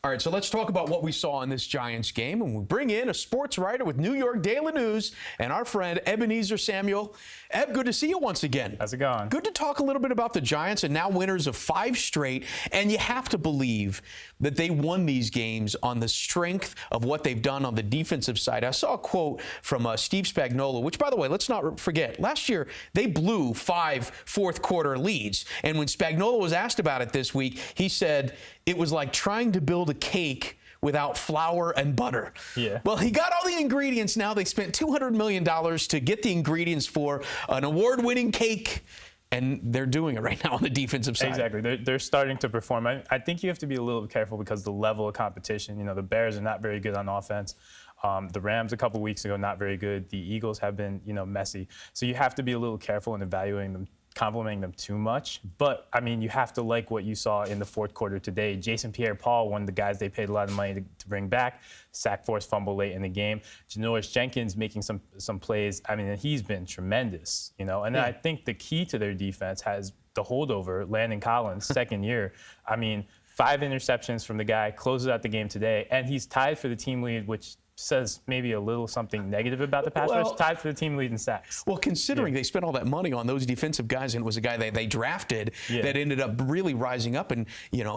All right, so let's talk about what we saw in this Giants game. And we bring in a sports writer with New York Daily News and our friend Ebenezer Samuel. Eb, good to see you once again. How's it going? Good to talk a little bit about the Giants, and now winners of 5 straight. And you have to believe that they won these games on the strength of what they've done on the defensive side. I saw a quote from Steve Spagnuolo, which, by the way, let's not forget, last year they blew 5 fourth-quarter leads. And when Spagnuolo was asked about it this week, he said it was like trying to build a cake without flour and butter. Yeah. Well, he got all the ingredients now. They spent $200 million to get the ingredients for an award-winning cake, and they're doing it right now on the defensive side. Exactly. They're starting to perform. I think you have to be a little careful because the level of competition, the Bears are not very good on offense. The Rams a couple weeks ago, not very good. The Eagles have been, messy. So you have to be a little careful in evaluating them, complimenting them too much. But, you have to like what you saw in the fourth quarter today. Jason Pierre-Paul, one of the guys they paid a lot of money to bring back, sack force fumble late in the game. Janoris Jenkins making some plays. He's been tremendous, And Yeah. I think the key to their defense has the holdover, Landon Collins, second year. 5 interceptions from the guy, closes out the game today, and he's tied for the team lead, which says maybe a little something negative about the pass rush, tied for the team lead in sacks. Well, considering they spent all that money on those defensive guys, and it was a guy they drafted that ended up really rising up and,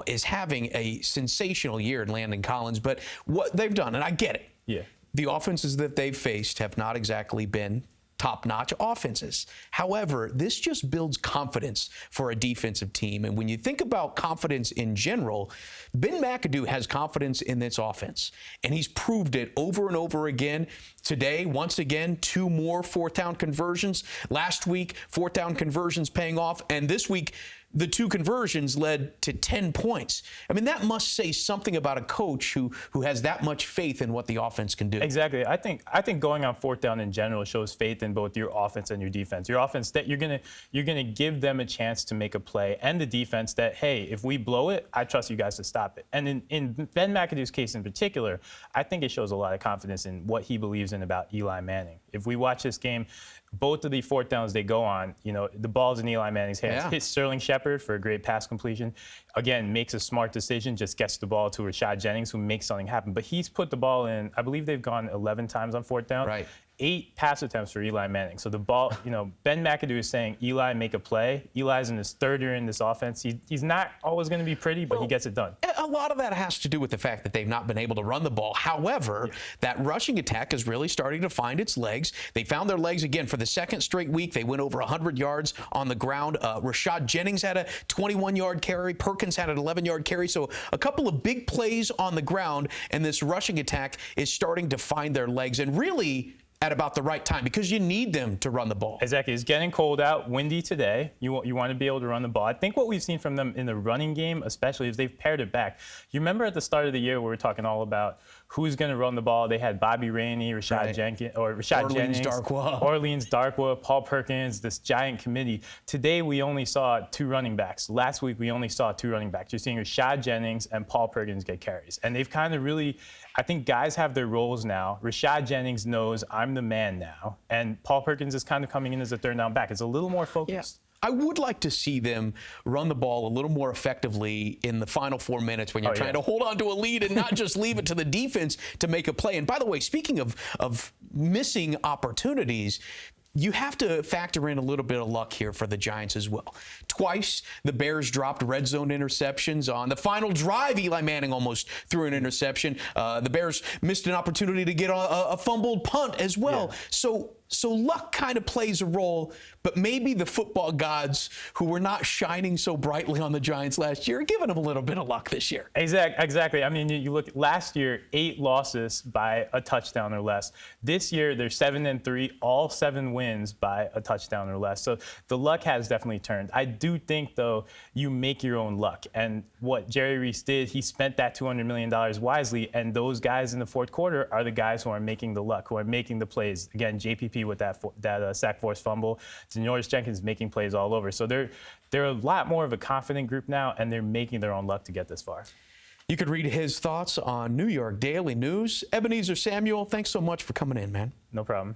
is having a sensational year in Landon Collins. But what they've done, and I get it, the offenses that they've faced have not exactly been top-notch offenses. However, this just builds confidence for a defensive team. And when you think about confidence in general, Ben McAdoo has confidence in this offense, and he's proved it over and over again. Today, once again, 2 more fourth-down conversions. Last week, fourth-down conversions paying off, and this week, the 2 conversions led to 10 points. That must say something about a coach who has that much faith in what the offense can do. Exactly. I think going on fourth down in general shows faith in both your offense and your defense. Your offense that you're gonna give them a chance to make a play, and the defense that, hey, if we blow it, I trust you guys to stop it. And in Ben McAdoo's case in particular, I think it shows a lot of confidence in what he believes in about Eli Manning. If we watch this game, both of the fourth downs they go on, the ball's in Eli Manning's hands. Hits Sterling Shepard for a great pass completion. Again, makes a smart decision, just gets the ball to Rashad Jennings, who makes something happen. But he's put the ball in, I believe they've gone 11 times on fourth down. Right. 8 pass attempts for Eli Manning. So the ball, Ben McAdoo is saying, Eli, make a play. Eli's in his 3rd year in this offense. He's not always going to be pretty, but he gets it done. A lot of that has to do with the fact that they've not been able to run the ball. However, that rushing attack is really starting to find its legs. They found their legs again for the 2nd straight week. They went over 100 yards on the ground. Rashad Jennings had a 21-yard carry. Perkins had an 11-yard carry. So a couple of big plays on the ground, and this rushing attack is starting to find their legs. And really, at about the right time, because you need them to run the ball. Exactly. It's getting cold out, windy today. You want to be able to run the ball. I think what we've seen from them in the running game, especially, is they've pared it back. You remember at the start of the year, we were talking all about who's going to run the ball. They had Bobby Rainey, Rashad Jennings, Orleans Darkwa, Paul Perkins, this giant committee. Today, we only saw 2 running backs. Last week, we only saw 2 running backs. You're seeing Rashad Jennings and Paul Perkins get carries. And they've kind of really, I think guys have their roles now. Rashad Jennings knows I'm the man now. And Paul Perkins is kind of coming in as a 3rd down back. It's a little more focused. Yeah. I would like to see them run the ball a little more effectively in the final 4 minutes when you're trying to hold on to a lead and not just leave it to the defense to make a play. And by the way, speaking of missing opportunities, you have to factor in a little bit of luck here for the Giants as well. Twice, the Bears dropped red zone interceptions. On the final drive, Eli Manning almost threw an interception. The Bears missed an opportunity to get a fumbled punt as well. Yeah. So luck kind of plays a role, but maybe the football gods who were not shining so brightly on the Giants last year are giving them a little bit of luck this year. Exactly. You look last year, 8 losses by a touchdown or less. This year, they're 7-3, all 7 wins by a touchdown or less. So the luck has definitely turned. I do think, though, you make your own luck. And what Jerry Reese did, he spent that $200 million wisely, and those guys in the fourth quarter are the guys who are making the luck, who are making the plays. Again, JPP with that sack force fumble. Janoris Jenkins making plays all over. So they're a lot more of a confident group now, and they're making their own luck to get this far. You could read his thoughts on New York Daily News. Ebenezer Samuel, thanks so much for coming in, man. No problem.